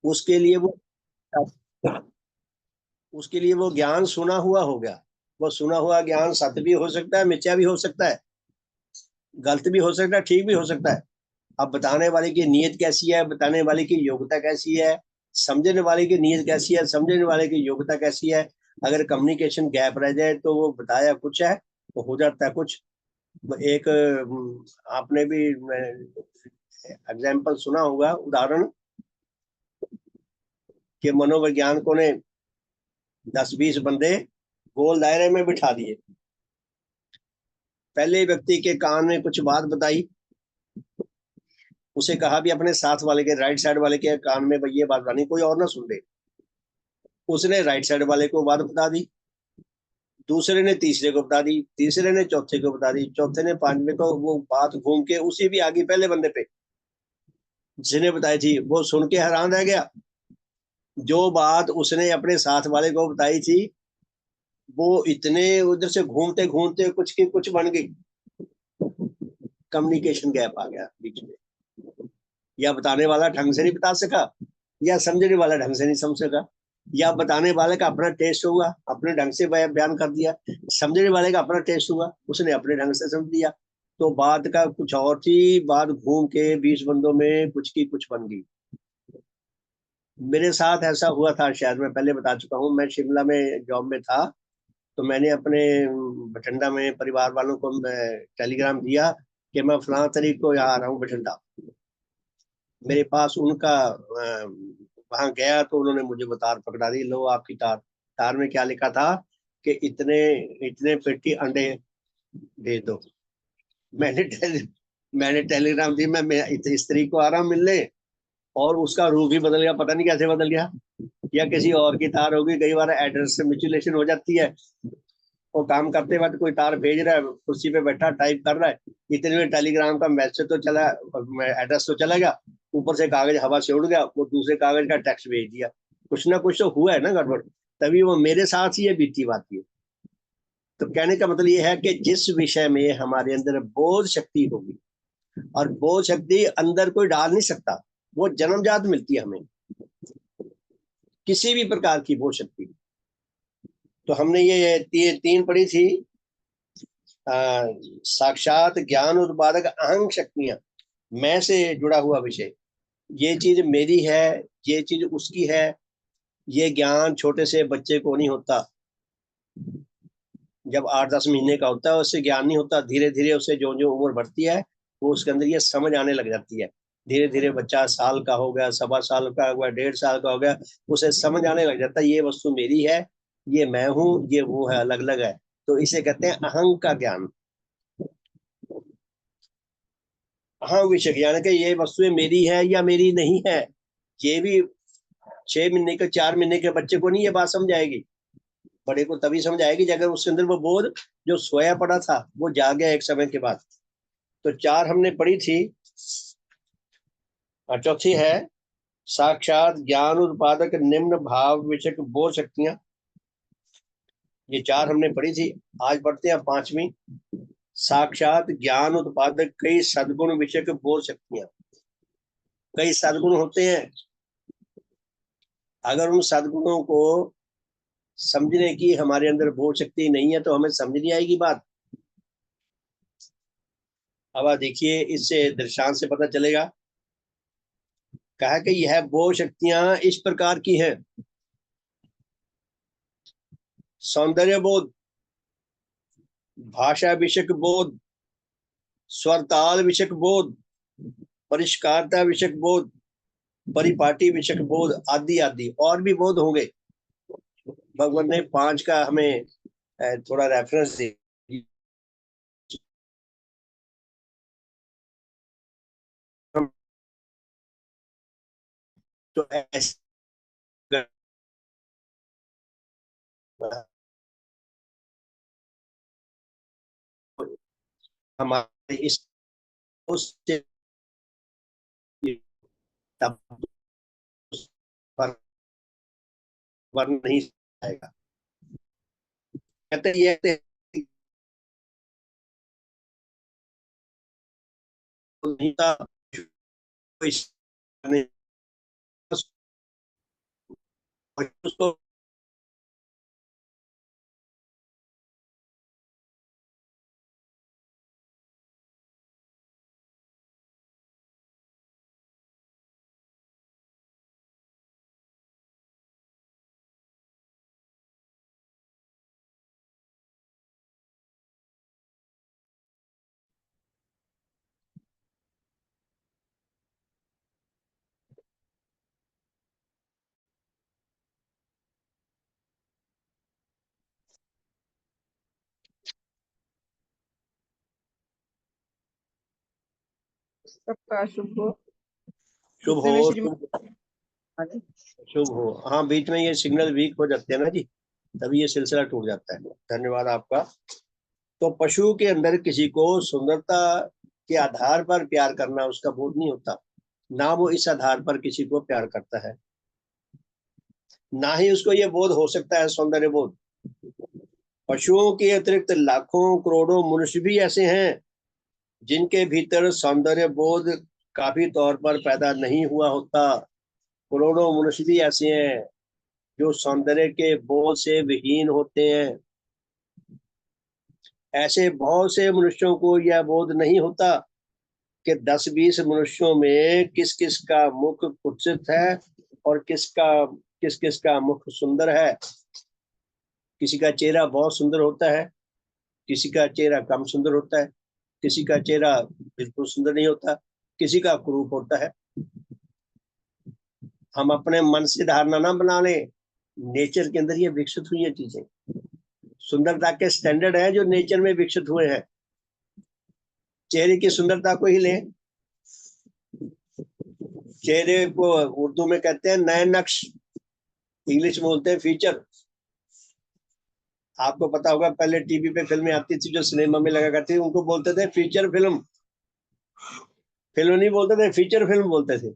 उसके लिए वो उसके लिए वो ज्ञान सुना हुआ हो गया। वो सुना हुआ ज्ञान सत्य भी हो सकता है, मिथ्या भी हो सकता है, गलत भी हो सकता है, ठीक भी हो सकता है। अब बताने वाले की नीयत कैसी है, बताने वाले की योग्यता कैसी है, समझने वाले की नीयत कैसी है, समझने वाले की योग्यता कैसी है। अगर कम्युनिकेशन गैप रह जाए तो वो बताया कुछ है तो हो जाता है कुछ। एक आपने भी एग्जाम्पल सुना होगा, उदाहरण, कि मनोवैज्ञानिकों ने 10-20 बंदे गोल दायरे में बिठा दिए। पहले व्यक्ति के कान में कुछ बात बताई, उसे कहा भी अपने साथ वाले के, राइट साइड वाले के कान में ये बात बतानी, कोई और ना सुन ले। उसने राइट साइड वाले को बात बता दी, दूसरे ने तीसरे को बता दी, तीसरे ने चौथे को बता दी, चौथे ने पांचवे को। वो बात घूम के उसी भी आगे पहले बंदे पे जिसने बताई थी, वो सुन के हैरान रह गया। जो बात उसने अपने साथ वाले को बताई थी, वो इतने उधर से घूमते घूमते कुछ की कुछ बन गई। कम्युनिकेशन गैप आ गया बीच में। या बताने वाला ढंग से नहीं बता सका, या समझने वाला ढंग से नहीं समझ सका, या बताने वाले का अपना टेस्ट हुआ, अपने ढंग से बयान कर दिया, समझने वाले का अपना टेस्ट हुआ, उसने अपने ढंग से समझ दिया। तो बात का कुछ और थी, बात घूम के 20 बंदों में कुछ की कुछ बन गई। मेरे साथ ऐसा हुआ था, शायद मैं पहले बता चुका हूँ। मैं शिमला में जॉब में था, तो मैंने अपने बठिंडा में परिवार वालों को टेलीग्राम दिया कि मैं फलां तारीख को यहाँ आ रहा हूँ बठिंडा। मेरे पास उनका वहां गया तो उन्होंने मुझे वो तार पकड़ा दी, लो आपकी तार। तार में क्या लिखा था कि इतने इतने पेटी अंडे भेज दो। मैंने मैंने टेलीग्राम दी, मैं इस तरीक को आ रहा हूँ मिलने, और उसका रूप ही बदल गया, पता नहीं कैसे बदल गया। या किसी और की तार होगी, कई बार एड्रेस से मिचुलेशन हो जाती है। वो काम करते वक्त कोई तार भेज रहा है, कुर्सी पे बैठा टाइप कर रहा है, इतने में टेलीग्राम का मैसेज तो चला, एड्रेस तो चला गया, ऊपर से कागज हवा से उड़ गया, वो दूसरे कागज का टेक्स्ट भेज दिया। कुछ ना कुछ तो हुआ है ना गड़बड़। तभी वो मेरे साथ ही ये बीती बात है। तो कहने का मतलब ये है कि जिस विषय में हमारे अंदर बोध शक्ति होगी, और बोध शक्ति अंदर कोई डाल नहीं सकता, वो जन्मजात मिलती है हमें, किसी भी प्रकार की बोध शक्ति। तो हमने ये तीन पढ़ी थी, साक्षात ज्ञान उत्पादक अहंग शक्तियां, मैं से जुड़ा हुआ विषय। ये चीज मेरी है, ये चीज उसकी है। ये ज्ञान छोटे से बच्चे को नहीं होता, जब 8-10 महीने का होता है उससे ज्ञान नहीं होता। धीरे धीरे उससे जो जो उम्र बढ़ती है, वो उसके अंदर ये समझ आने लग जाती है। धीरे धीरे बच्चा साल का हो गया, 1.25 साल का हो गया, 1.5 साल का हो गया, उसे समझ आने लग जाता है ये वस्तु मेरी है, ये मैं हूँ, ये वो है, अलग अलग है। तो इसे कहते हैं अहंग का ज्ञान। हाँ, विषय यानी कि ये वस्तुएं मेरी है या मेरी नहीं है, ये भी 6 महीने के, 4 महीने के बच्चे को नहीं ये बात समझ आएगी। बड़े को तभी समझ आएगी जब उसके अंदर वो बोध जो सोया पड़ा था वो जाग गया एक समय के बाद। तो 4 हमने पढ़ी थी, और चौथी है साक्षात ज्ञान उत्पादक निम्न भाव विषयक बोध शक्तियां। ये 4 हमने पढ़ी थी। आज पढ़ते हैं 5वीं, साक्षात ज्ञान उत्पादक कई सद्गुण विषयक बोध शक्तियां। कई सद्गुण होते हैं, अगर उन सद्गुणों को समझने की हमारे अंदर बोध शक्ति नहीं है तो हमें समझ नहीं आएगी बात। अब आप देखिए, इससे दृष्टांत से पता चलेगा। कहा कि यह बोध शक्तियां इस प्रकार की है: सौंदर्य बोध, भाषा विषयक बोध, स्वरताल विषयक बोध, परिष्कारता विषयक बोध, परिपाटी विषयक बोध, आदि आदि और भी बोध होंगे। भगवान ने 5 का हमें थोड़ा रेफरेंस दे। तो ऐसे हमारे इस तब पर नहीं आएगा। कहते ये नहीं था, उसको सबका शुभ हो। शुभ गुस्से में हो। श्रीमान। शुभ हो। हाँ, बीच में ये सिग्नल वीक हो जाते हैं ना जी, तभी ये सिलसिला टूट जाता है। धन्यवाद आपका। तो पशु के अंदर किसी को सुंदरता के आधार पर प्यार करना उसका बोध नहीं होता, ना वो इस आधार पर किसी को प्यार करता है, ना ही उसको ये बोध हो सकता है सौंदर्य बोध। पशुओं के अतिरिक्त लाखों करोड़ों मनुष्य भी ऐसे हैं जिनके भीतर सौंदर्य बोध काफी तौर पर पैदा नहीं हुआ होता। करोड़ों मनुष्य भी ऐसे हैं जो सौंदर्य के बोध से विहीन होते हैं। ऐसे बहुत से मनुष्यों को यह बोध नहीं होता कि 10-20 मनुष्यों में किस किस का मुख कुत्सित है और किस किस का मुख सुंदर है। किसी का चेहरा बहुत सुंदर होता है, किसी का चेहरा कम सुंदर होता है, किसी का चेहरा बिल्कुल सुंदर नहीं होता, किसी का कुरूप होता है। हम अपने मन से धारणा ना बना लें, नेचर के अंदर ये विकसित हुई है चीजें। सुंदरता के स्टैंडर्ड है जो नेचर में विकसित हुए हैं। चेहरे की सुंदरता को ही लें, चेहरे को उर्दू में कहते हैं नए नक्श, इंग्लिश में बोलते हैं फीचर। आपको पता होगा पहले टीवी पे फिल्में आती थी जो सिनेमा में लगा करती थी, उनको बोलते थे फीचर फिल्म। फिल्म नहीं बोलते थे, फीचर फिल्म बोलते थे।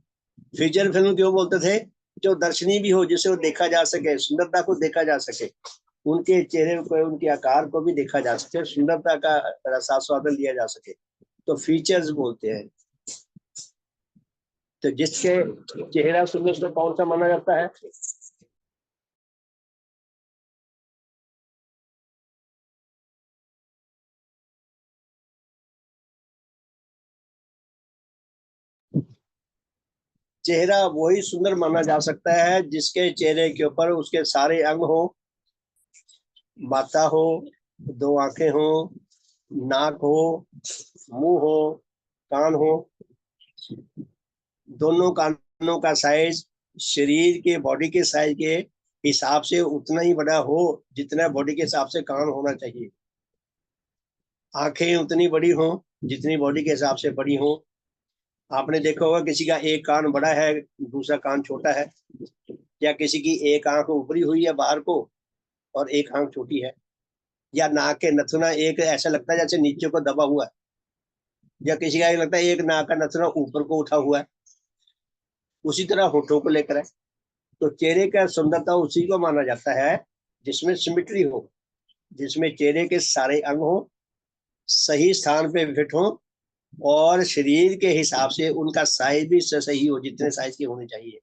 फीचर फिल्म क्यों बोलते थे? जो दर्शनीय भी हो, जिसे वो देखा जा सके, सुंदरता को देखा जा सके, उनके चेहरे को, उनके आकार को भी देखा जा सके, सुंदरता का रसास्वादन लिया जा सके, तो फीचर्स बोलते हैं। तो जिसके चेहरा सुंदर उसको कौन सा माना जाता है? चेहरा वही सुंदर माना जा सकता है जिसके चेहरे के ऊपर उसके सारे अंग हो, माथा हो, दो आंखें हो, नाक हो, मुंह हो, कान हो, दोनों कानों का साइज शरीर के बॉडी के साइज के हिसाब से उतना ही बड़ा हो जितना बॉडी के हिसाब से कान होना चाहिए। आंखें उतनी बड़ी हो जितनी बॉडी के हिसाब से बड़ी हो। आपने देखा होगा किसी का एक कान बड़ा है, दूसरा कान छोटा है, या किसी की एक आंख ऊपरी हुई है बाहर को और एक आंख छोटी है, या नाक के नथुना एक ऐसा लगता है जैसे नीचे को दबा हुआ है, या किसी का लगता है एक नाक का नथुना ऊपर को उठा हुआ है। उसी तरह होठों को लेकर है। तो चेहरे का सुंदरता उसी को माना जाता है जिसमें सिमिट्री हो, जिसमें चेहरे के सारे अंग हो, सही स्थान पे फिट हो, और शरीर के हिसाब से उनका साइज भी सही हो, जितने साइज की होनी चाहिए,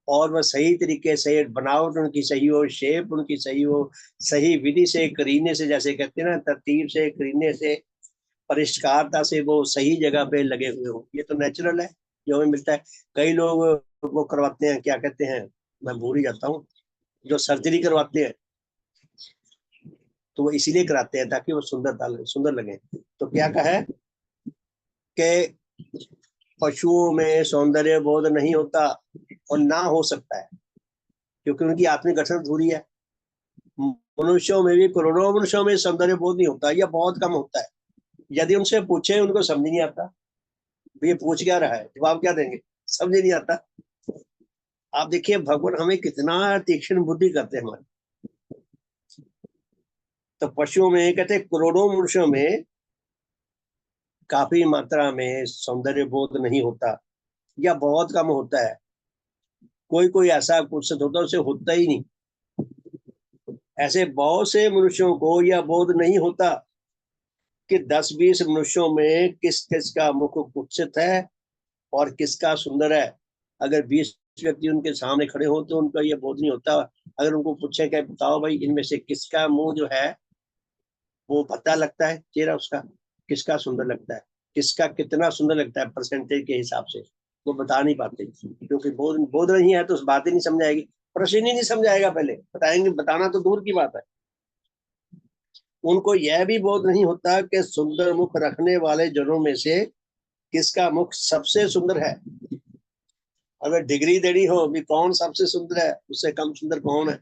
और वह सही तरीके से बनावट उनकी सही हो, शेप उनकी सही हो, सही विधि से, करीने से, जैसे कहते हैं ना, तरतीब से, करीने से, परिष्कारता से वो सही जगह पे लगे हुए हो। ये तो नेचुरल है जो हमें मिलता है। कई लोग वो करवाते हैं, क्या कहते हैं, मैं भूल ही जाता हूँ, जो सर्जरी करवाते हैं, तो वो इसीलिए कराते हैं ताकि वो सुंदर लगे। तो क्या कहा है कि पशुओं में सौंदर्य बोध नहीं होता और ना हो सकता है, क्योंकि उनकी आत्मिक गठन अधूरी है। मनुष्यों में भी, करोड़ों मनुष्यों में सौंदर्य बोध नहीं होता या बहुत कम होता है। यदि उनसे पूछे, उनको समझ नहीं आता ये पूछ क्या रहा है, जवाब क्या देंगे, समझ नहीं आता। आप देखिए भगवान हमें कितना तीक्ष्ण बुद्धि करते हैं हमारे। तो पशुओं में कहते हैं करोड़ों मनुष्यों में काफी मात्रा में सौंदर्य बोध नहीं होता या बहुत कम होता है। कोई कोई ऐसा कुछ होता है उसे होता ही नहीं। ऐसे बहुत से मनुष्यों को यह बोध नहीं होता कि 10-20 मनुष्यों में किस किस का मुख कुत्सित है और किसका सुंदर है। अगर 20 व्यक्ति उनके सामने खड़े हो तो उनका ये बोध नहीं होता। अगर उनको पूछे कि बताओ भाई इनमें से किसका मुंह जो है वो पता लगता है, चेहरा उसका किसका सुंदर लगता है, किसका कितना सुंदर लगता है परसेंटेज के हिसाब से, वो बता नहीं पाते क्योंकि बोध बोध नहीं है तो उस बात ही नहीं समझाएगी, प्रश्न ही नहीं समझाएगा, पहले बताएंगे, बताना तो दूर की बात है। उनको यह भी बोध नहीं होता कि सुंदर मुख रखने वाले जनों में से किसका मुख सबसे सुंदर है। अगर डिग्री देनी हो भी कौन सबसे सुंदर है, उससे कम सुंदर कौन है।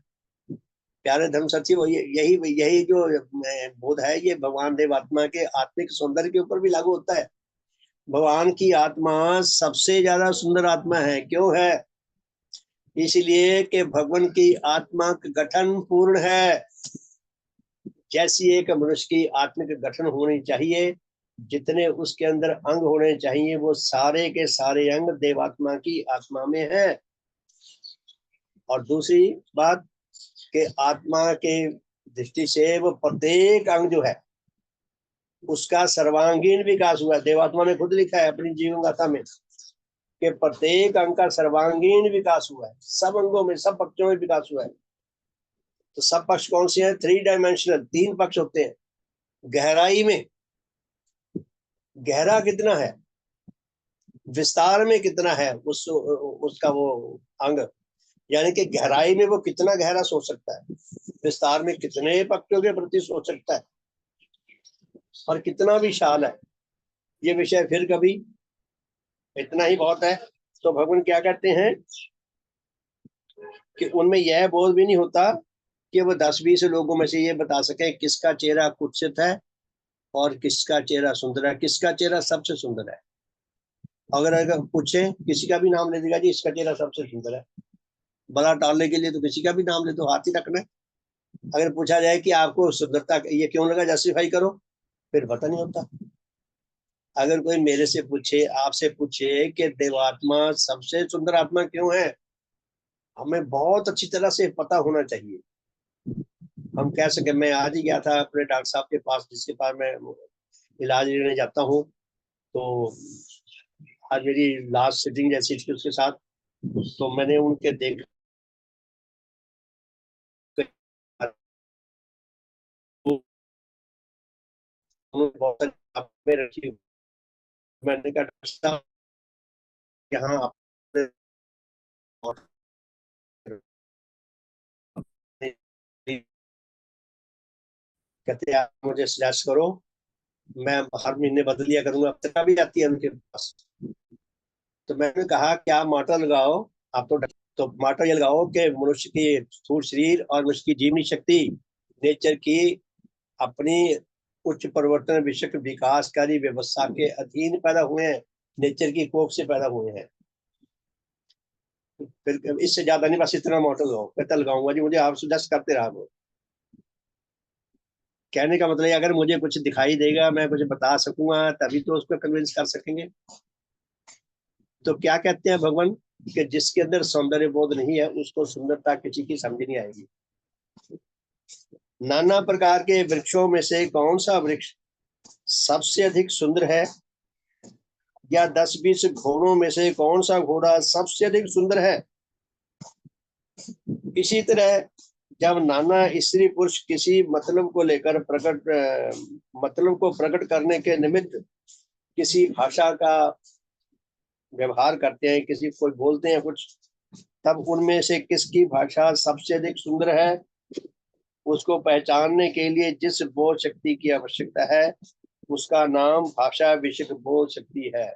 प्यारे धर्म सचिव, यही यही जो बोध है ये भगवान देवात्मा के आत्मिक सौंदर्य के ऊपर भी लागू होता है। भगवान की आत्मा सबसे ज्यादा सुंदर आत्मा है। क्यों है? इसलिए कि भगवान की आत्मा का गठन पूर्ण है। जैसी एक मनुष्य की आत्मिक गठन होनी चाहिए, जितने उसके अंदर अंग होने चाहिए, वो सारे के सारे अंग देवात्मा की आत्मा में है। और दूसरी बात कि आत्मा के दृष्टि से वो प्रत्येक अंग जो है उसका सर्वांगीण विकास हुआ। देवात्मा ने खुद लिखा है अपनी जीवन गाथा में कि प्रत्येक अंग का सर्वांगीण विकास हुआ है, सब अंगों में, सब पक्षों में विकास हुआ है। तो सब पक्ष कौन से हैं? 3 डायमेंशनल, 3 पक्ष होते हैं। गहराई में गहरा कितना है, विस्तार में कितना है उसका वो अंग, यानी कि गहराई में वो कितना गहरा सोच सकता है, विस्तार में कितने पक्षों के प्रति सोच सकता है, और कितना विशाल है। ये विषय फिर कभी, इतना ही बहुत है। तो भगवान क्या कहते हैं कि उनमें यह बोध भी नहीं होता कि वो 10-20 लोगों में से ये बता सके किसका चेहरा कुत्सित है और किसका चेहरा सुंदर है, किसका चेहरा सबसे सुंदर है। अगर पूछे किसी का भी नाम ले देगा जी इसका चेहरा सबसे सुंदर है, बड़ा टालने के लिए तो किसी का भी नाम ले दो, हाथ ही रखना है। अगर पूछा जाए कि आपको सुंदरता ये क्यों लगा, जस्टिफाई करो, फिर पता नहीं होता। अगर कोई मेरे से पूछे, आपसे पूछे कि देवात्मा सबसे सुंदर आत्मा क्यों है, हमें बहुत अच्छी तरह से पता होना चाहिए। हम कह सके, मैं आज ही गया था अपने डॉक्टर साहब के पास जिसके पास मैं इलाज लेने जाता हूँ, तो आज मेरी लास्ट सिटिंग जैसी थी उसके साथ, तो मैंने उनके देख बहुत सारी किताबें रखी। मैंने कहा डॉक्टर साहब यहाँ आपने कहते हैं आप मुझे सजेस्ट करो, मैं हर महीने बदल लिया करूंगा, अब तक भी आती है उनके पास। तो मैंने कहा कि आप मार्टर लगाओ, आप तो मार्टर ये लगाओ कि मनुष्य की स्थूल शरीर और मनुष्य की जीवनी शक्ति नेचर की अपनी उच्च परिवर्तन विषयक विकासकारी व्यवस्था के अधीन पैदा हुए हैं, नेचर की कोख से पैदा हुए हैं। फिर इससे ज्यादा नहीं, बस इतना मॉडल लगाओ। कहता लगाऊंगा जी, मुझे आप सजेस्ट करते रहा। वो कहने का मतलब अगर मुझे कुछ दिखाई देगा, मैं कुछ बता सकूंगा, तभी तो उसको कन्विंस कर सकेंगे। तो क्या कहते हैं भगवान कि जिसके अंदर सौंदर्य बोध नहीं है उसको सुंदरता किसी की समझ नहीं आएगी। नाना प्रकार के वृक्षों में से कौन सा वृक्ष सबसे अधिक सुंदर है, या 10-20 घोड़ों में से कौन सा घोड़ा सबसे अधिक सुंदर है। इसी तरह जब नाना स्त्री पुरुष किसी मतलब को लेकर मतलब को प्रकट करने के निमित्त किसी भाषा का व्यवहार करते हैं, किसी को बोलते हैं कुछ, तब उनमें से किसकी भाषा सबसे अधिक सुंदर है, उसको पहचानने के लिए जिस बोध शक्ति की आवश्यकता है उसका नाम भाषा विषयक बोध शक्ति है।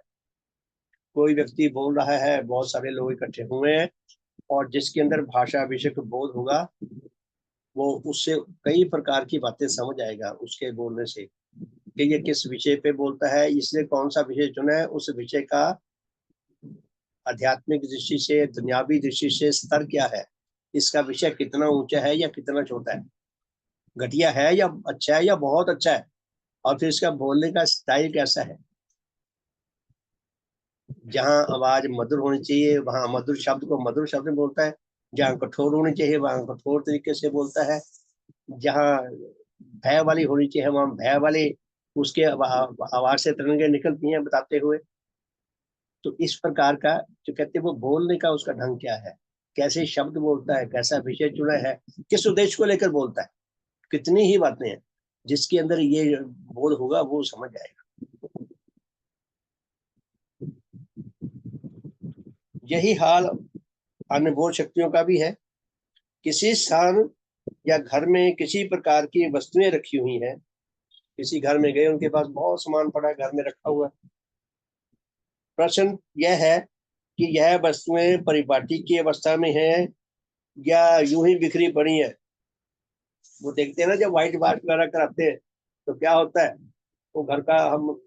कोई व्यक्ति बोल रहा है, बहुत सारे लोग इकट्ठे हुए हैं, और जिसके अंदर भाषा विषयक बोध होगा वो उससे कई प्रकार की बातें समझ आएगा उसके बोलने से, कि ये किस विषय पे बोलता है, इसने कौन सा विषय चुना है, उस विषय का आध्यात्मिक दृष्टि से, दुनियावी दृष्टि से स्तर क्या है, इसका विषय कितना ऊंचा है या कितना छोटा है, घटिया है या अच्छा है या बहुत अच्छा है, और फिर इसका बोलने का स्टाइल कैसा है। जहाँ आवाज मधुर होनी चाहिए वहां मधुर शब्द को मधुर शब्द में बोलता है, जहाँ कठोर होनी चाहिए वहां कठोर तरीके से बोलता है, जहाँ भय वाली होनी चाहिए वहां भय वाली उसके आवाज से तरंगे निकलती हैं बताते हुए। तो इस प्रकार का जो कहते हैं वो बोलने का उसका ढंग क्या है, कैसे शब्द बोलता है, कैसा विषय चुना है, किस उद्देश्य को लेकर बोलता है, कितनी ही बातें हैं। जिसके अंदर ये बोध होगा वो समझ जाएगा। यही हाल अन्य बोध शक्तियों का भी है। किसी स्थान या घर में किसी प्रकार की वस्तुएं रखी हुई हैं, किसी घर में गए, उनके पास बहुत सामान पड़ा है, घर में रखा हुआ है। प्रश्न यह है कि यह वस्तुएं परिपाटी की अवस्था में हैं या यूं ही बिखरी पड़ी हैं। वो देखते हैं ना, जब व्हाइट वाश वगैरह कराते हैं तो क्या होता है, वो घर का हम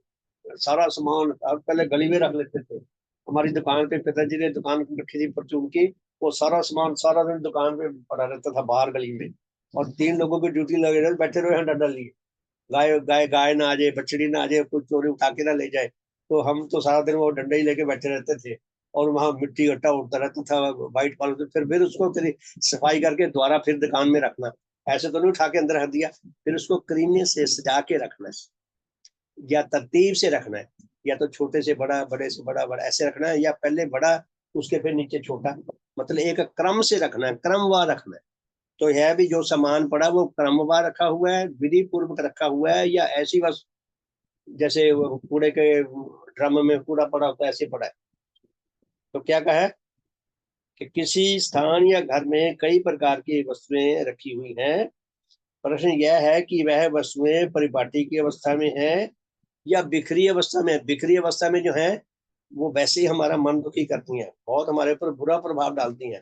सारा सामान अब पहले गली में रख लेते थे। हमारी दुकान पे पिताजी ने दुकान रखी थी परचून की, वो सारा सामान सारा दिन दुकान पे पड़ा रहता था बाहर गली में, और 3 लोगों की ड्यूटी लगे रहे, बैठे रहे हैं डंडा लिए, गाय गाय गाय ना आ जाए, बछड़ी ना आ जाए, कुछ चोरी उठा के ना ले जाए। तो हम तो सारा दिन वो डंडा ही लेके बैठे रहते थे, और वहां मिट्टी गट्टा उड़ता रहता था व्हाइट वालों से। फिर उसको फिर सफाई करके दोबारा फिर दुकान में रखना, ऐसे तो नहीं उठा के अंदर रख दिया। फिर उसको करीने से सजा के रखना है, या तरतीब से रखना है, या तो छोटे से बड़ा, बड़े से बड़ा, बड़ा ऐसे रखना है, या पहले बड़ा उसके फिर नीचे छोटा, मतलब एक क्रम से रखना है, क्रमवार रखना है। तो यह भी जो सामान पड़ा वो क्रमवार रखा हुआ है, विधि पूर्वक रखा हुआ है, या ऐसी बस जैसे वो कूड़े के ड्रम में कूड़ा पड़ा होता है ऐसे पड़ा है। तो क्या कहा है कि किसी स्थान या घर में कई प्रकार की वस्तुएं रखी हुई हैं। प्रश्न यह है कि वह वस्तुएं परिपाटी की अवस्था में है या बिखरी अवस्था में। बिखरी अवस्था में जो है वो वैसे ही हमारा मन दुखी करती हैं, बहुत हमारे ऊपर बुरा प्रभाव डालती हैं,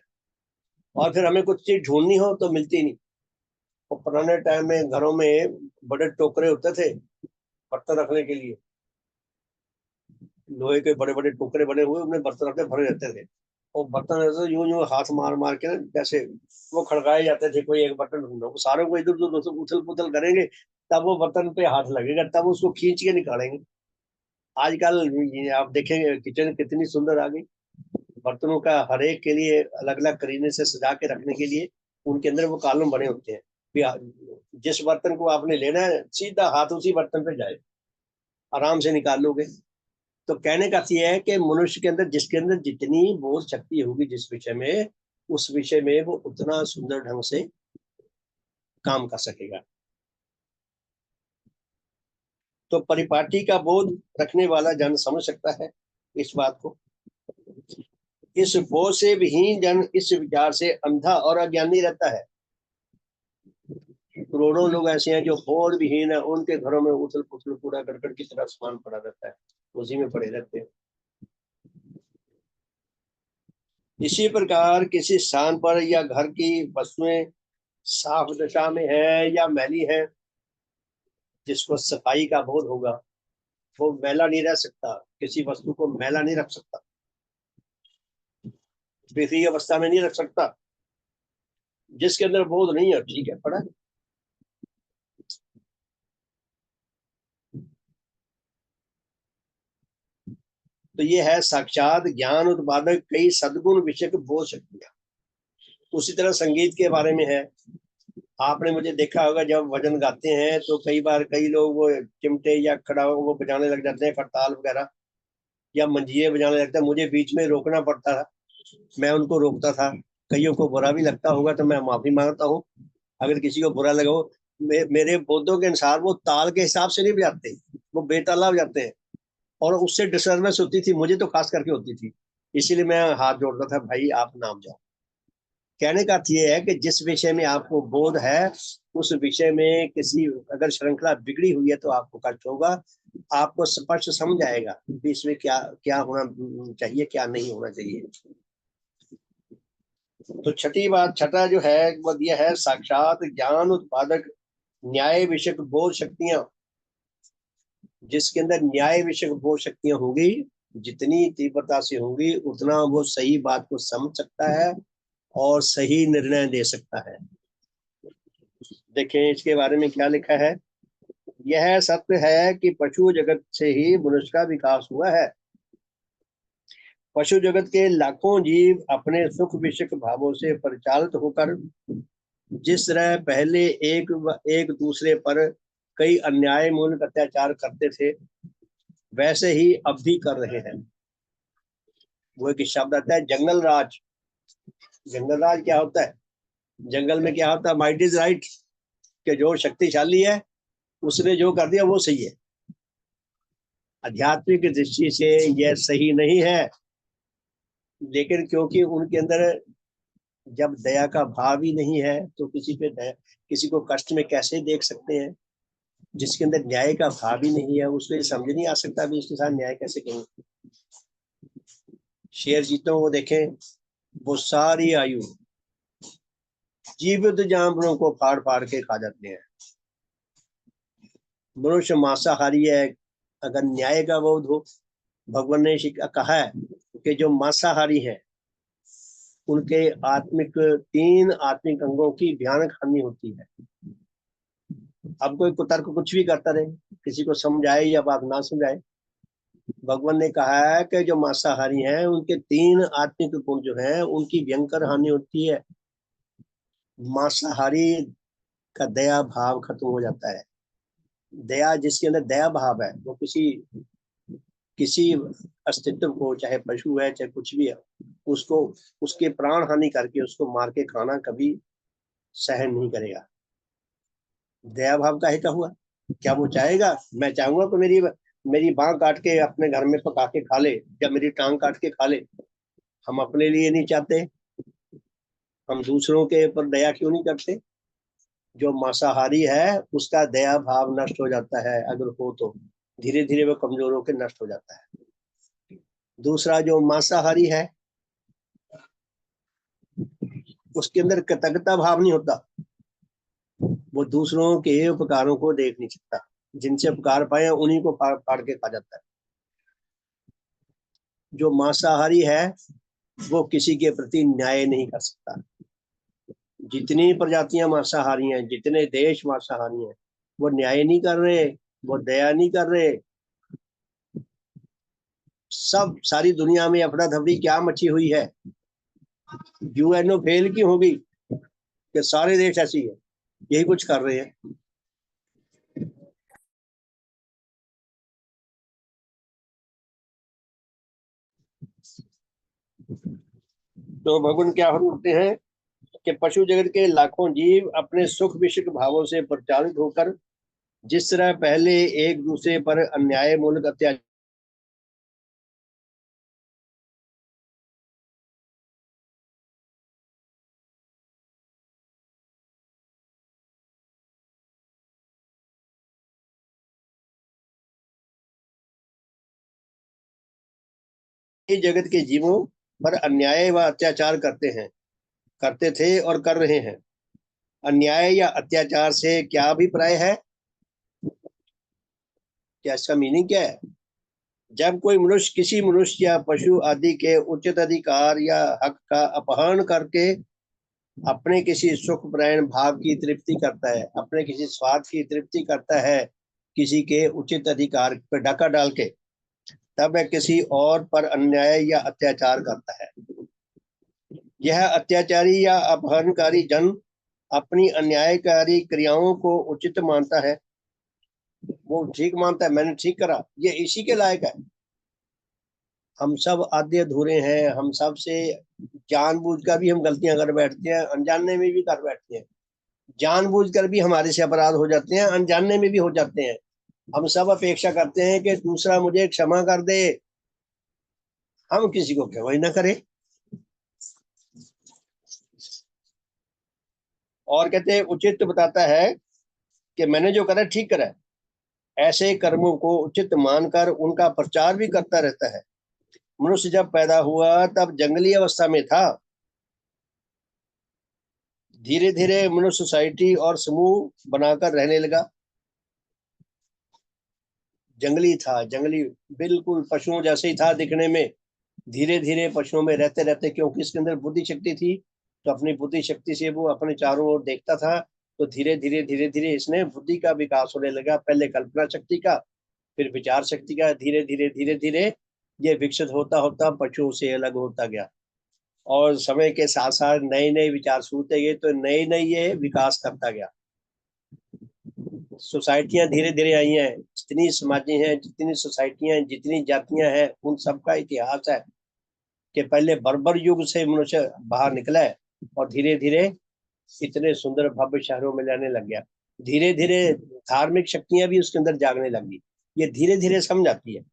और फिर हमें कुछ चीज ढूंढनी हो तो मिलती नहीं। और पुराने टाइम में घरों में बड़े टोकरे होते थे बर्तन रखने के लिए, लोहे के बड़े बड़े टोकरे बने हुए, उनमें बर्तन रखते भरे रहते थे। और बर्तन ऐसे यूं यूं हाथ मार मार के ना, जैसे वो खड़काए जाते थे, कोई एक बर्तन ढूंढो, वो सारों को इधर उधर उथल पुथल करेंगे, तब वो बर्तन पे हाथ लगेगा, तब उसको खींच के निकालेंगे। आजकल आप देखेंगे किचन कितनी सुंदर आ गई, बर्तनों का हर एक के लिए अलग अलग करीने से सजा के रखने के लिए उनके अंदर वो कॉलम बने होते हैं। जिस बर्तन को आपने लेना है सीधा हाथ उसी बर्तन पे जाए, आराम से निकाल लोगे। तो कहने का ये है कि मनुष्य के अंदर, जिसके अंदर जितनी बोध शक्ति होगी जिस विषय में, उस विषय में वो उतना सुंदर ढंग से काम कर सकेगा। तो परिपाटी का बोध रखने वाला जन समझ सकता है इस बात को। इस बोध से विहीन जन इस विचार से अंधा और अज्ञानी रहता है। करोड़ों लोग ऐसे हैं जो बोध विहीन है, उनके घरों में उथल पुथल कूड़ा करकट की तरह सामान पड़ा रहता है, उसी में पड़े रहते हैं। इसी प्रकार किसी स्थान पर या घर की वस्तुएं साफ दशा में है या मैली है, जिसको सफाई का बोध होगा वो मैला नहीं रह सकता, किसी वस्तु को मैला नहीं रख सकता, बिखरी अवस्था में नहीं रख सकता। जिसके अंदर बोध नहीं है, ठीक है, पड़ा। तो ये है साक्षात ज्ञान उत्पादक कई सद्गुण विषय बोध शक्तियां। उसी तरह संगीत के बारे में है। आपने मुझे देखा होगा जब भजन गाते हैं तो कई बार कई लोग वो चिमटे या खड़ाओं वो बजाने लग जाते हैं, करताल वगैरह या मंजीरे बजाने लगता है, मुझे बीच में रोकना पड़ता था, मैं उनको रोकता था। कईयों को बुरा भी लगता होगा तो मैं माफी मांगता हूँ अगर किसी को बुरा लगा हो। मेरे बोधों के अनुसार वो ताल के हिसाब से नहीं बजाते, वो बेताला बजाते हैं, और उससे डिस्टर्बेंस होती थी, मुझे तो खास करके होती थी। इसीलिए मैं हाथ जोड़ता था, भाई आप नाम जाओ। कहने का अर्थ ये है कि जिस विषय में आपको बोध है उस विषय में किसी अगर श्रृंखला बिगड़ी हुई है तो आपको कष्ट होगा, आपको स्पष्ट समझ आएगा कि इसमें क्या क्या होना चाहिए, क्या नहीं होना चाहिए। तो छठी बात, छठा जो है वो यह है साक्षात ज्ञान उत्पादक न्याय विषयक बोध शक्तियां। जिसके अंदर न्याय विषयक बोध शक्तियां होगी, जितनी तीव्रता से होगी उतना वो सही बात को समझ सकता है और सही निर्णय दे सकता है। देखें इसके बारे में क्या लिखा है। यह सत्य है कि पशु जगत से ही मनुष्य का विकास हुआ है। पशु जगत के लाखों जीव अपने सुख विषयक भावों से परिचालित होकर जिस तरह पहले एक दूसरे पर कई अन्याय मूलक अत्याचार करते थे, वैसे ही अब भी कर रहे हैं। वो एक शब्द आता है जंगल राज। जंगल राज क्या होता है? जंगल में क्या होता है? माइट इज राइट, कि जो शक्तिशाली है उसने जो कर दिया वो सही है। आध्यात्मिक दृष्टि से यह सही नहीं है, लेकिन क्योंकि उनके अंदर जब दया का भाव ही नहीं है तो किसी पे दया, किसी को कष्ट में कैसे देख सकते हैं? जिसके अंदर न्याय का भाव ही नहीं है उसको ये समझ नहीं आ सकता भी इसके साथ न्याय कैसे करें। शेर जीतों को देखें, वो सारी आयु जीवित जानवरों को फाड़ फाड़ के खा जाते हैं। मनुष्य मांसाहारी है। अगर न्याय का बोध हो, भगवान ने कहा है कि जो मांसाहारी है उनके आत्मिक 3 आत्मिक अंगों की भयानक हानि होती है। अब कोई कुतर्क कुछ भी करता रहे, किसी को समझाए या बात ना समझाए, भगवान ने कहा है कि जो मांसाहारी हैं उनके 3 आत्मिक गुण जो हैं उनकी भयंकर हानि होती है। मांसाहारी का दया भाव खत्म हो जाता है। दया, जिसके अंदर दया भाव है वो किसी किसी अस्तित्व को, चाहे पशु है चाहे कुछ भी है, उसको उसके प्राण हानि करके उसको मार के खाना कभी सहन नहीं करेगा। दया भाव का हित हुआ, क्या वो चाहेगा? मैं चाहूंगा कि मेरी मेरी बांह काट के अपने घर में पका के खा ले या मेरी टांग काट के खा ले। हम अपने लिए नहीं चाहते, हम दूसरों के ऊपर दया क्यों नहीं करते? जो मांसाहारी है उसका दया भाव नष्ट हो जाता है, अगर हो तो धीरे धीरे वो कमजोर होकर नष्ट हो जाता है। दूसरा, जो मांसाहारी है उसके अंदर कृतज्ञता भाव नहीं होता, वो दूसरों के उपकारों को देख नहीं सकता। जिनसे उपकार पाए उन्हीं को फाड़ फाड़ के खा जाता है। जो मांसाहारी है वो किसी के प्रति न्याय नहीं कर सकता। जितनी प्रजातियां मांसाहारी हैं, जितने देश मांसाहारी हैं, वो न्याय नहीं कर रहे, वो दया नहीं कर रहे। सब सारी दुनिया में अफरा तफरी क्या मची हुई है? यूएनओ फेल क्यों होगी? कि सारे देश ऐसे ही है, यही कुछ कर रहे हैं। तो भगवान क्या बोलते हैं कि पशु जगत के लाखों जीव अपने सुख विषयक भावों से प्रचारित होकर जिस तरह पहले एक दूसरे पर अन्याय मूलक अत्याचार जगत के जीवों पर अन्याय व अत्याचार करते हैं, करते थे और कर रहे हैं। अन्याय या अत्याचार से क्या अभिप्राय है? क्या इसका मीनिंग क्या है? जब कोई मनुष्य किसी मनुष्य या पशु आदि के उचित अधिकार या हक का अपहरण करके अपने किसी सुखपरायण भाव की तृप्ति करता है, अपने किसी स्वार्थ की तृप्ति करता है, किसी के उचित अधिकार पर डाका डाल के, तब वह किसी और पर अन्याय या अत्याचार करता है। यह अत्याचारी या अपहरणकारी जन अपनी अन्यायकारी क्रियाओं को उचित मानता है, वो ठीक मानता है, मैंने ठीक करा, ये इसी के लायक है। हम सब आधे अधूरे हैं, हम सब से जानबूझकर भी हम गलतियां कर बैठते हैं, अनजाने में भी कर बैठते हैं। जानबूझकर भी हमारे से अपराध हो जाते हैं, अनजाने में भी हो जाते हैं। हम सब अपेक्षा करते हैं कि दूसरा मुझे क्षमा कर दे, हम किसी को क्षमा ही ना करें। और कहते हैं उचित बताता है कि मैंने जो करा ठीक करा है। ऐसे कर्मों को उचित मानकर उनका प्रचार भी करता रहता है। मनुष्य जब पैदा हुआ तब जंगली अवस्था में था। धीरे धीरे मनुष्य सोसाइटी और समूह बनाकर रहने लगा। जंगली था, जंगली बिल्कुल पशुओं जैसे ही था दिखने में। धीरे धीरे पशुओं में रहते रहते, क्योंकि इसके अंदर बुद्धि शक्ति थी, तो अपनी बुद्धि शक्ति से वो अपने चारों ओर देखता था। तो धीरे धीरे इसने बुद्धि का विकास होने लगा। पहले कल्पना शक्ति का, फिर विचार शक्ति का। धीरे धीरे ये विकसित होता होता पशुओं से अलग होता गया। और समय के साथ साथ नए नए विचार सूझते गए, तो नए नए ये विकास करता गया। सोसाइटियां धीरे धीरे आई हैं। जितनी समाजें हैं, जितनी सोसाइटियां हैं, जितनी जातियां हैं, उन सबका इतिहास है। कि पहले बर्बर युग से मनुष्य बाहर निकला है और धीरे धीरे इतने सुंदर भव्य शहरों में रहने लग गया। धीरे धीरे धार्मिक शक्तियां भी उसके अंदर जागने लगी। ये धीरे धीरे समझ आती है।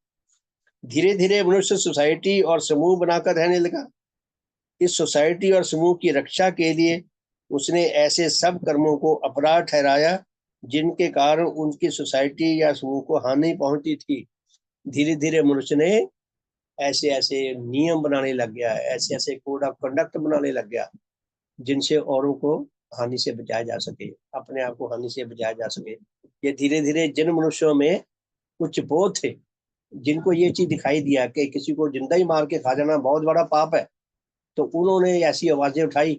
धीरे धीरे मनुष्य सोसाइटी और समूह बनाकर रहने लगा। इस सोसाइटी और समूह की रक्षा के लिए उसने ऐसे सब कर्मों को अपराध ठहराया जिनके कारण उनकी सोसाइटी या समूह को हानि पहुंची थी। धीरे धीरे मनुष्य ने ऐसे ऐसे नियम बनाने लग गया, ऐसे ऐसे कोड ऑफ कंडक्ट बनाने लग गया जिनसे औरों को हानि से बचाया जा सके, अपने आप को हानि से बचाया जा सके। ये धीरे धीरे जिन मनुष्यों में कुछ बोध थे, जिनको ये चीज दिखाई दिया कि किसी को जिंदा ही मार के खा जाना बहुत बड़ा पाप है, तो उन्होंने ऐसी आवाजें उठाई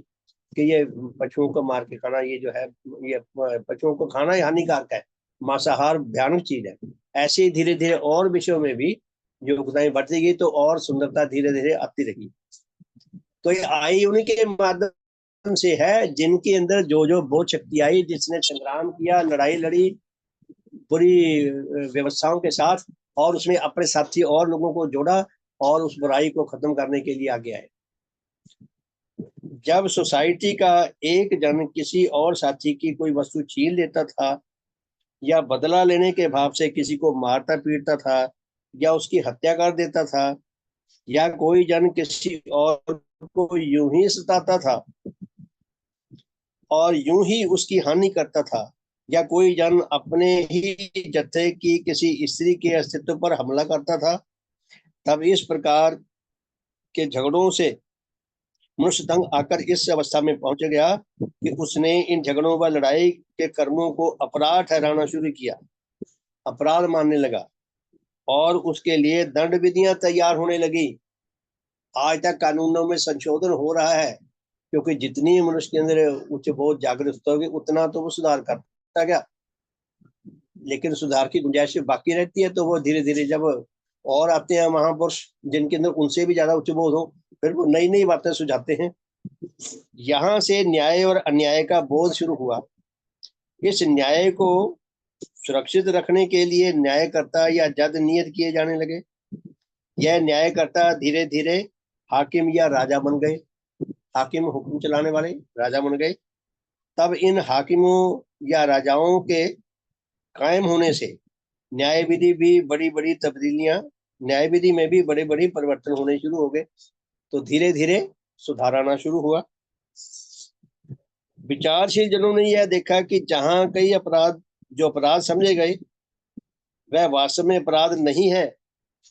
कि ये पशुओं को मार के खाना, ये जो है, ये पशुओं को खाना ही हानिकारक है, मांसाहार भयानक चीज है। ऐसे ही धीरे धीरे और विषयों में भी योग्यताएं बढ़ती गई, तो और सुंदरता धीरे धीरे आती रही। तो ये आई उन्हीं के माध्यम से है जिनके अंदर जो जो बोध शक्ति आई, जिसने संग्राम किया, लड़ाई लड़ी बुरी व्यवस्थाओं के साथ, और उसने अपने साथी और लोगों को जोड़ा और उस बुराई को खत्म करने के लिए आगे आए। जब सोसाइटी का एक जन किसी और साथी की कोई वस्तु छीन लेता था या बदला लेने के भाव से किसी को मारता पीटता था या उसकी हत्या कर देता था, या कोई जन किसी और को यूं ही सताता था और यूं ही उसकी हानि करता था, या कोई जन अपने ही जत्थे की किसी स्त्री के अस्तित्व पर हमला करता था, तब इस प्रकार के झगड़ों से मनुष्य तंग आकर इस अवस्था में पहुंच गया कि उसने इन झगड़ों व लड़ाई के कर्मों को अपराध ठहराना शुरू किया, अपराध मानने लगा, और उसके लिए दंड विधियां तैयार होने लगी। आज तक कानूनों में संशोधन हो रहा है, क्योंकि जितनी मनुष्य के अंदर उच्च बोध जागृत होगी उतना तो वो सुधार करता गया, लेकिन सुधार की गुंजाइश बाकी रहती है। तो वो धीरे धीरे जब और आते हैं महापुरुष जिनके अंदर उनसे भी ज्यादा उच्च बोध हो, फिर वो नई नई बातें सुझाते हैं। यहाँ से न्याय और अन्याय का बोध शुरू हुआ। इस न्याय को सुरक्षित रखने के लिए न्यायकर्ता या जज नियत किए जाने लगे। यह न्यायकर्ता धीरे धीरे हाकिम या राजा बन गए। हाकिम हुक्म चलाने वाले राजा बन गए। तब इन हाकिमों या राजाओं के कायम होने से न्याय विधि भी बड़ी बड़ी तब्दीलियां, न्याय विधि में भी बड़े बड़े परिवर्तन होने शुरू हो गए। तो धीरे धीरे सुधार आना शुरू हुआ। विचारशील जनों ने यह देखा कि जहां कई अपराध जो अपराध समझे गए वह वास्तव में अपराध नहीं है।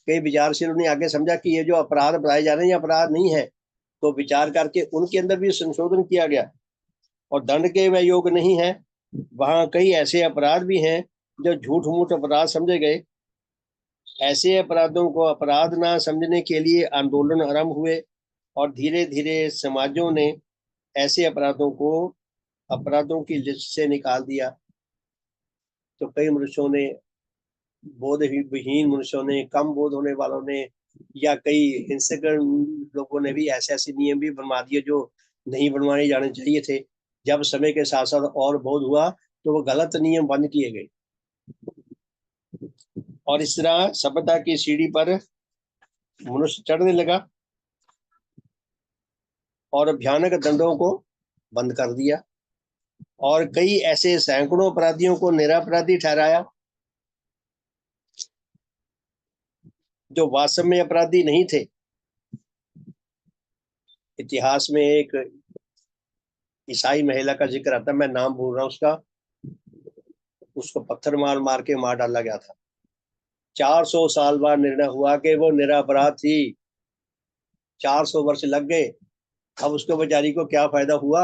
कई विचारशीलों ने आगे समझा कि ये जो अपराध बताए जा रहे हैं ये अपराध नहीं है, तो विचार करके उनके अंदर भी संशोधन किया गया और दंड के वह योग नहीं है। वहां कई ऐसे अपराध भी हैं जो झूठ मूठ अपराध समझे गए। ऐसे अपराधों को अपराध ना समझने के लिए आंदोलन आरंभ हुए और धीरे धीरे समाजों ने ऐसे अपराधों को अपराधों की लिस्ट से निकाल दिया। तो कई मनुष्यों ने, बोध विहीन मनुष्यों ने, कम बोध होने वालों ने, या कई हिंसक लोगों ने भी ऐसे ऐसे नियम भी बनवा दिए जो नहीं बनवाने जाने चाहिए थे। जब समय के साथ साथ और बोध हुआ तो वो गलत नियम बंद किए गए, और इस तरह सभ्यता की सीढ़ी पर मनुष्य चढ़ने लगा और भयानक दंडों को बंद कर दिया और कई ऐसे सैकड़ों अपराधियों को निरपराधी ठहराया जो वास्तव में अपराधी नहीं थे। इतिहास में एक ईसाई महिला का जिक्र आता है, मैं नाम भूल रहा हूं उसका। उसको पत्थर मार मार के मार डाला गया था। 400 साल बाद निर्णय हुआ कि वो निरपराध थी। 400 वर्ष लग गए। अब उसको बेचारी को क्या फायदा हुआ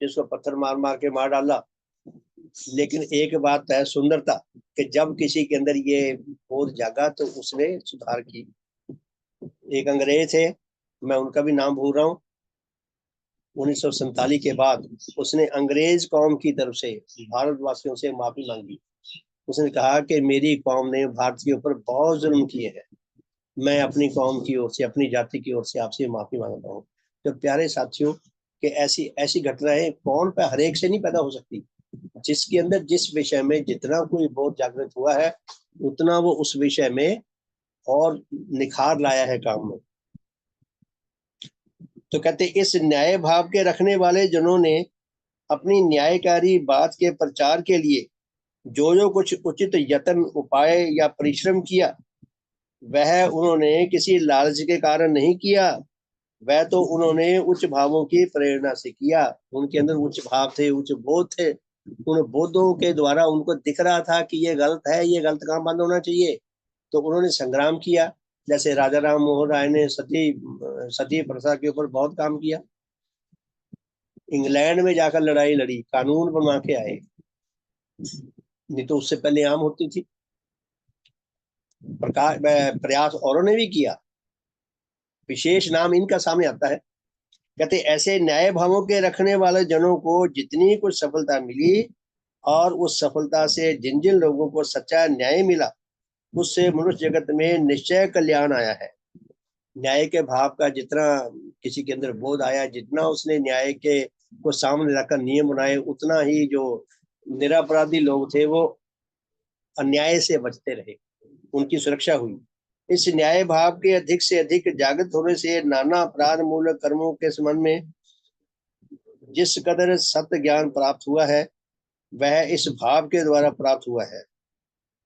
जिसको पत्थर मार मार के मार डाला। लेकिन एक बात है सुंदरता, कि जब किसी के अंदर ये बोध जागा तो उसने सुधार की। एक अंग्रेज थे, मैं उनका भी नाम भूल रहा हूँ। 1947 के बाद उसने अंग्रेज कौम की तरफ से भारतवासियों से माफी मांगी। उसने कहा कि मेरी कौम ने भारत के ऊपर बहुत जुल्म किए हैं, मैं अपनी कौम की ओर से, अपनी जाति की ओर से आपसे माफी मांगता हूँ। तो प्यारे साथियों, कि ऐसी ऐसी घटनाएं कौन पे हर एक से नहीं पैदा हो सकती। जिसके अंदर जिस विषय में जितना कोई बोध जागृत हुआ है उतना वो उस विषय में और निखार लाया है काम में। तो कहते इस न्याय भाव के रखने वाले जनों ने अपनी न्यायकारी बात के प्रचार के लिए जो कुछ उचित यत्न, उपाय या परिश्रम किया, वह उन्होंने किसी लालच के कारण नहीं किया, वह तो उन्होंने उच्च भावों की प्रेरणा से किया। उनके अंदर उच्च भाव थे, उच्च बोध थे। उन बोधों के द्वारा उनको दिख रहा था कि ये गलत है, ये गलत काम बंद होना चाहिए, तो उन्होंने संग्राम किया। जैसे राजा राम मोहन राय ने सती प्रथा के ऊपर बहुत काम किया। इंग्लैंड में जाकर लड़ाई लड़ी, कानून बनवा के आए, नहीं तो उससे पहले आम होती थी। प्रयास औरों ने भी किया, विशेष नाम इनका सामने आता है। कहते ऐसे न्याय भावों के रखने वाले जनों को जितनी कुछ सफलता मिली और उस सफलता से जिन जिन लोगों को सच्चा न्याय मिला, उससे मनुष्य जगत में निश्चय कल्याण आया है। न्याय के भाव का जितना किसी के अंदर बोध आया, जितना उसने न्याय के को सामने रखकर नियम बनाए, उतना ही जो निरपराधी लोग थे वो अन्याय से बचते रहे, उनकी सुरक्षा हुई। इस न्याय भाव के अधिक से अधिक जागृत होने से नाना अपराध मूलक कर्मों के संबंध में जिस कदर सत्य ज्ञान प्राप्त हुआ है, वह इस भाव के द्वारा प्राप्त हुआ है।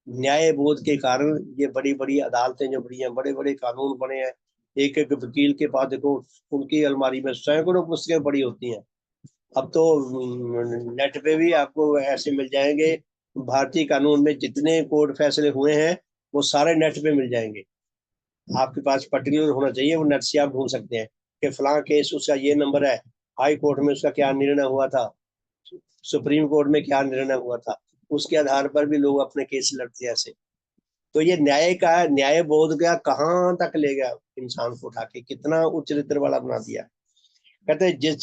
न्याय बोध के कारण ये बड़ी बड़ी अदालतें जो बड़ी हैं, बड़े बड़े कानून बने हैं। एक एक वकील के पास देखो, उनकी अलमारी में सैकड़ों पुस्तकें पड़ी होती हैं। अब तो नेट पे भी आपको ऐसे मिल जाएंगे, भारतीय कानून में जितने कोर्ट फैसले हुए हैं वो सारे नेट पे मिल जाएंगे। आपके पास पर्टिकुलर होना चाहिए, वो नेट से आप ढूंढ सकते हैं कि फलां केस उसका ये नंबर है, हाई कोर्ट में उसका क्या निर्णय हुआ था, सुप्रीम कोर्ट में क्या निर्णय हुआ था, उसके आधार पर भी लोग अपने केस लड़ते हैं ऐसे। तो ये न्याय बोध का कहाँ तक ले गया इंसान को उठा के, कितना उच्च चरित्र वाला बना दिया। कहते हैं जिस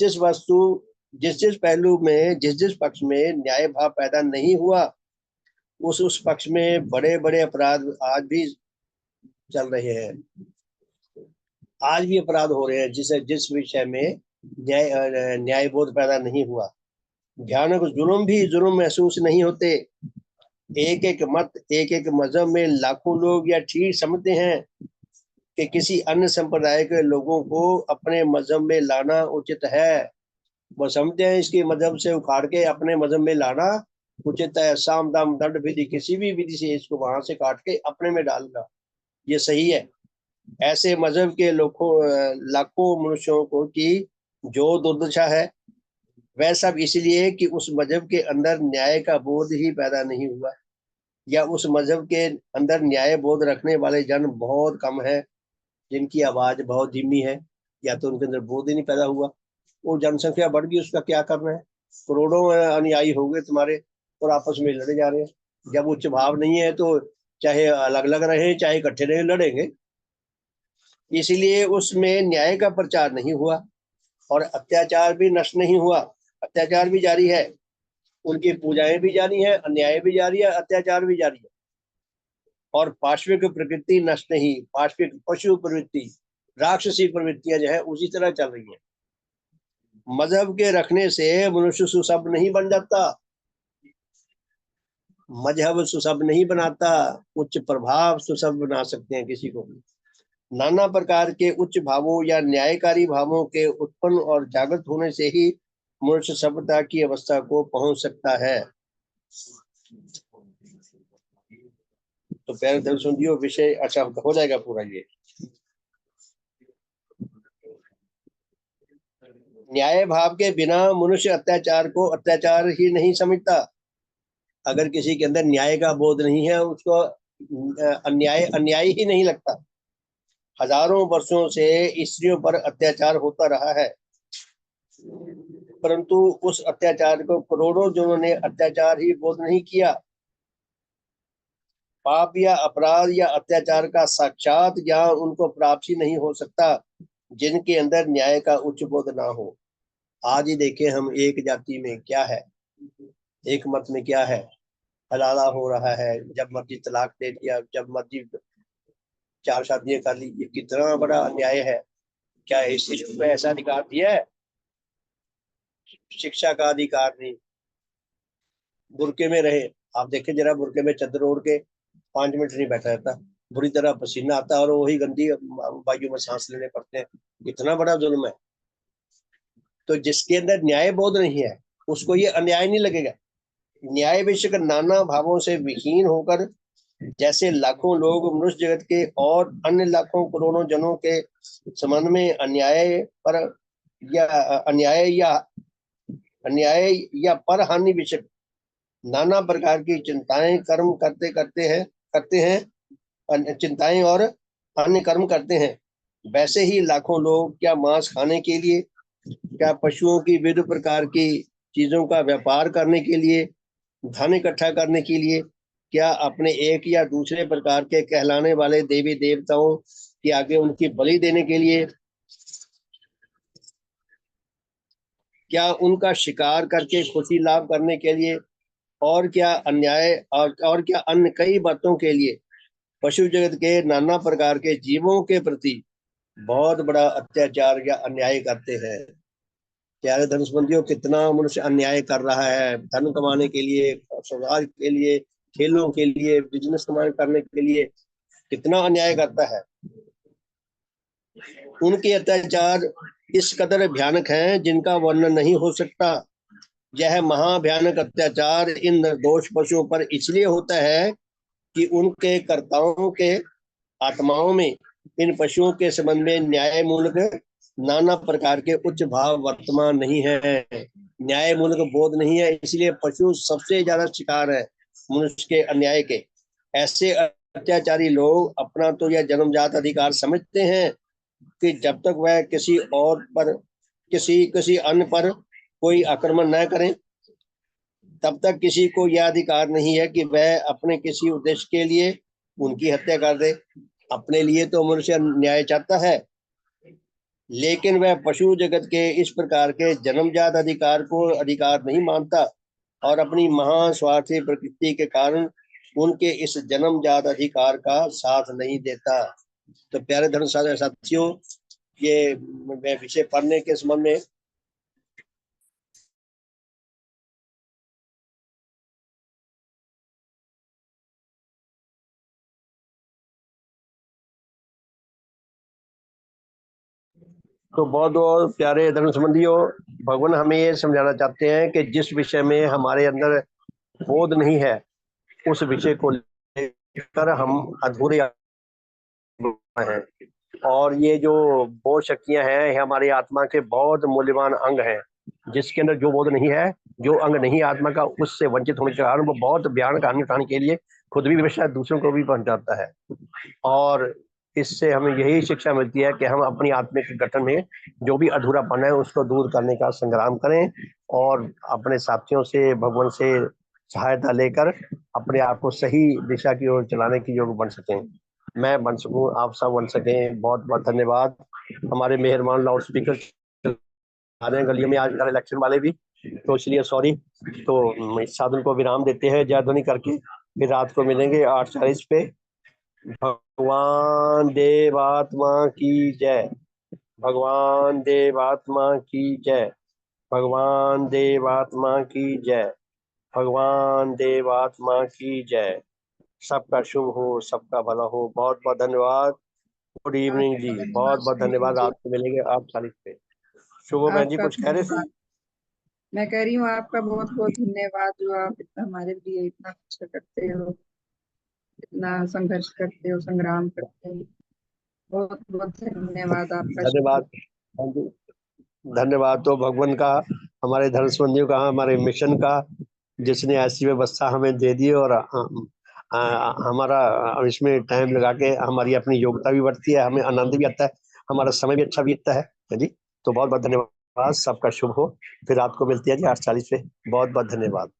जिस पहलू में, जिस जिस पक्ष में न्याय भाव पैदा नहीं हुआ, उस पक्ष में बड़े बड़े अपराध आज भी चल रहे हैं, आज भी अपराध हो रहे हैं जिस विषय में न्याय बोध पैदा नहीं हुआ। भयानक जुर्म महसूस नहीं होते। एक एक मत, एक एक मजहब में लाखों लोग या ठीक समझते हैं कि किसी अन्य संप्रदाय के लोगों को अपने मजहब में लाना उचित है। वो समझते हैं इसकी मजहब से उखाड़ के अपने मजहब में लाना उचित है। साम दाम दंड विधि, किसी भी विधि से इसको वहां से काट के अपने में डालना ये सही है। ऐसे मजहब के लाखों मनुष्यों को की जो दुर्दशा है, वह सब इसलिए कि उस मजहब के अंदर न्याय का बोध ही पैदा नहीं हुआ, या उस मजहब के अंदर न्याय बोध रखने वाले जन बहुत कम है, जिनकी आवाज बहुत धीमी है, या तो उनके अंदर बोध ही नहीं पैदा हुआ। वो जनसंख्या बढ़ गई, उसका क्या करना है, करोड़ों अनुयायी हो गए तुम्हारे और आपस में लड़े जा रहे हैं। जब उच्च भाव नहीं है तो चाहे अलग अलग रहे चाहे इकट्ठे रहे, लड़ेंगे। इसलिए उसमें न्याय का प्रचार नहीं हुआ और अत्याचार भी नष्ट नहीं हुआ, अत्याचार भी जारी है, उनकी पूजाएं भी जारी है, अन्याय भी जारी है, अत्याचार भी जारी है। और पाश्विक प्रवृत्ति नष्ट नहीं, पाश्विक पशु प्रवृत्ति, राक्षसी प्रवृत्तियां जो है उसी तरह चल रही है। मजहब के रखने से मनुष्य सुसभ नहीं बन जाता, मजहब सुसभ नहीं बनाता, उच्च प्रभाव सुसभ बना सकते हैं किसी को। नाना प्रकार के उच्च भावों या न्यायकारी भावों के उत्पन्न और जागृत होने से ही मनुष्य सभ्यता की अवस्था को पहुंच सकता है। तो पहले दल सुन दियो विषय, अच्छा हो जाएगा पूरा ये। न्याय भाव के बिना मनुष्य अत्याचार को अत्याचार ही नहीं समझता। अगर किसी के अंदर न्याय का बोध नहीं है, उसको अन्याय अन्याय ही नहीं लगता। हजारों वर्षों से स्त्रियों पर अत्याचार होता रहा है, परंतु उस अत्याचार को करोड़ों जनों ने अत्याचार ही बोध नहीं किया। पाप या अपराध या अत्याचार का साक्षात ज्ञान उनको प्राप्त ही नहीं हो सकता जिनके अंदर न्याय का उच्च बोध ना हो। आज ही देखें हम, एक जाति में क्या है, एक मत में क्या है, हलाला हो रहा है, जब मर्जी तलाक दे दिया, जब मर्जी 4 शादियां कर ली। ये कितना बड़ा अन्याय है। क्या इस शिशु में ऐसा अधिकार दिया है? शिक्षा का अधिकार नहीं। बुरके में रहे, आप देखें जरा, बुरके में चादर ओढ़ के 5 मिनट नहीं बैठा रहता, बुरी तरह पसीना आता है और वही गंदी वायु में सांस लेने पड़ते हैं। इतना बड़ा जुल्म है। तो जिसके अंदर न्याय बोध नहीं है उसको ये अन्याय नहीं लगेगा। न्याय विषयक नाना भावों से विहीन होकर जैसे लाखों लोग मनुष्य जगत के और अन्य लाखों करोड़ों जनों के संबंध में अन्याय या पर हानि विषय नाना प्रकार की चिंताएं कर्म करते हैं चिंताएं और अन्य कर्म करते हैं, वैसे ही लाखों लोग क्या मांस खाने के लिए, क्या पशुओं की विविध प्रकार की चीजों का व्यापार करने के लिए, धन इकट्ठा करने के लिए, क्या अपने एक या दूसरे प्रकार के कहलाने वाले देवी देवताओं के आगे उनकी बलि देने के लिए, क्या उनका शिकार करके खुशी लाभ करने के लिए, और क्या क्या अन्य कई बातों के लिए पशु जगत के नाना प्रकार के जीवों के प्रति बहुत बड़ा अत्याचार या अन्याय करते हैं। प्यारे धनुष्मंदियों, कितना मनुष्य अन्याय कर रहा है धन कमाने के लिए, स्वभाव के लिए, खेलों के लिए, बिजनेस करने के लिए, कितना अन्याय करता है। उनके अत्याचार इस कदर भयानक हैं जिनका वर्णन नहीं हो सकता। यह महाभयानक अत्याचार इन निर्दोष पशुओं पर इसलिए होता है कि उनके कर्ताओं के आत्माओं में इन पशुओं के संबंध में न्याय मूलक नाना प्रकार के उच्च भाव वर्तमान नहीं है, न्याय मूलक बोध नहीं है, इसलिए पशु सबसे ज्यादा शिकार है मनुष्य के अन्याय के। ऐसे अत्याचारी लोग अपना तो यह जन्मजात अधिकार समझते हैं कि जब तक वह किसी अन्य पर कोई आक्रमण न करें तब तक किसी को यह अधिकार नहीं है कि वह अपने किसी उद्देश्य के लिए उनकी हत्या कर दे। अपने लिए तो मनुष्य न्याय चाहता है, लेकिन वह पशु जगत के इस प्रकार के जन्मजात अधिकार को अधिकार नहीं मानता और अपनी महास्वार्थी प्रकृति के कारण उनके इस जन्मजात अधिकार का साथ नहीं देता। तो प्यारे धर्म साथियों, ये विषय पढ़ने के संबंध में तो बहुत प्यारे धर्म संबंधियों, भगवान हमें ये समझाना चाहते हैं कि जिस विषय में हमारे अंदर बोध नहीं है उस विषय को लेकर हम अधूरे हैं। और ये जो बोध शक्तियां हैं ये हमारी आत्मा के बहुत मूल्यवान अंग हैं। जिसके अंदर जो बोध नहीं है, जो अंग नहीं आत्मा का, उससे वंचित होने के कारण वो बहुत भयानक हानि उठाने के लिए खुद भी विवश है, दूसरों को भी पहुंचाता है। और इससे हमें यही शिक्षा मिलती है कि हम अपनी आत्मिक गठन में जो भी अधूरापन है उसको दूर करने का संग्राम करें और अपने साथियों से, भगवान से सहायता लेकर अपने आप को सही दिशा की ओर चलाने की योग बन सकें। मैं बन सकूं, आप सब बन सकें। बहुत बहुत धन्यवाद। हमारे मेहरबान लाउड स्पीकर आ रहे हैं गलियों में आज इलेक्शन वाले भी, तो इसलिए सॉरी। तो इस साधन को विराम देते हैं जय ध्वनि करके। फिर रात को मिलेंगे 8:40 पे। भगवान देवात्मा की जय, भगवान देवात्मा की जय, भगवान देवात्मा की जय, भगवान देवात्मा की जय। सबका शुभ हो, सबका भला हो। बहुत बहुत धन्यवाद। गुड इवनिंग जी, बहुत बहुत धन्यवाद। रात को मिलेंगे 8:40 पे। शुभ बहन जी आपका कुछ कह रहे थे? मैं कह रही हूँ आपका बहुत बहुत धन्यवाद जो आप हमारे लिए इतना अच्छा करते हो, इतना संघर्ष करते हो, संग्राम करते हो। बहुत बहुत धन्यवाद आपका। धन्यवाद। हाँ जी, धन्यवाद तो भगवान का, हमारे धर्मसंबंधियों का, हमारे मिशन का, जिसने ऐसी व्यवस्था हमें दे दी और हमारा इसमें टाइम लगा के हमारी अपनी योग्यता भी बढ़ती है, हमें आनंद भी आता है, हमारा समय भी अच्छा बीतता है जी। तो बहुत बहुत धन्यवाद। सबका शुभ हो। फिर रात को मिलती है जी 8:40 पे। बहुत बहुत धन्यवाद।